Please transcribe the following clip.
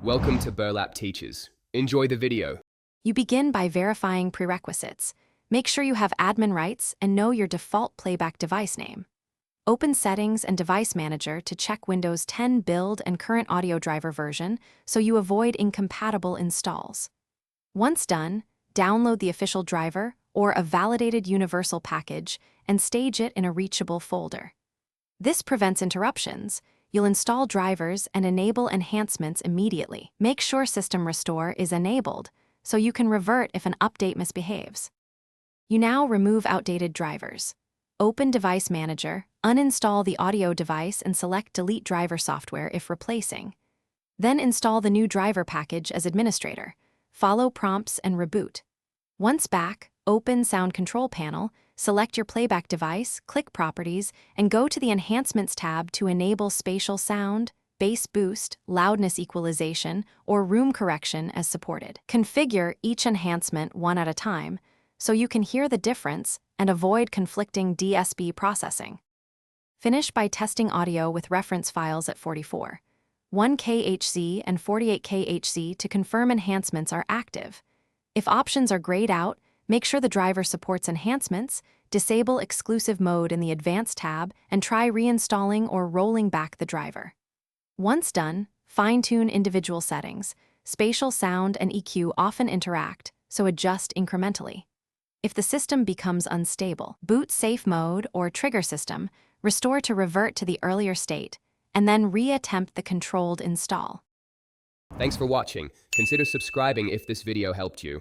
Welcome to Burlap Teachers. Enjoy the video. You begin by verifying prerequisites. Make sure you have admin rights and know your default playback device name. Open Settings and Device Manager to check Windows 10 build and current audio driver version so you avoid incompatible installs. Once done, download the official driver or a validated universal package and stage it in a reachable folder. This prevents interruptions. You'll install drivers and enable enhancements immediately. Make sure System Restore is enabled so you can revert if an update misbehaves. You now remove outdated drivers. Open Device Manager, uninstall the audio device and select Delete Driver Software if replacing. Then install the new driver package as administrator. Follow prompts and reboot. Once back, open Sound Control Panel, select your playback device, click Properties, and go to the Enhancements tab to enable spatial sound, bass boost, loudness equalization, or room correction as supported. Configure each enhancement one at a time so you can hear the difference and avoid conflicting DSP processing. Finish by testing audio with reference files at 44, 1K HC and 48K HC to confirm enhancements are active. If options are grayed out, make sure the driver supports enhancements, disable exclusive mode in the Advanced tab, and try reinstalling or rolling back the driver. Once done, fine-tune individual settings. Spatial sound and EQ often interact, so adjust incrementally. If the system becomes unstable, boot safe mode or trigger system, restore to revert to the earlier state, and then re-attempt the controlled install. Thanks for watching. Consider subscribing if this video helped you.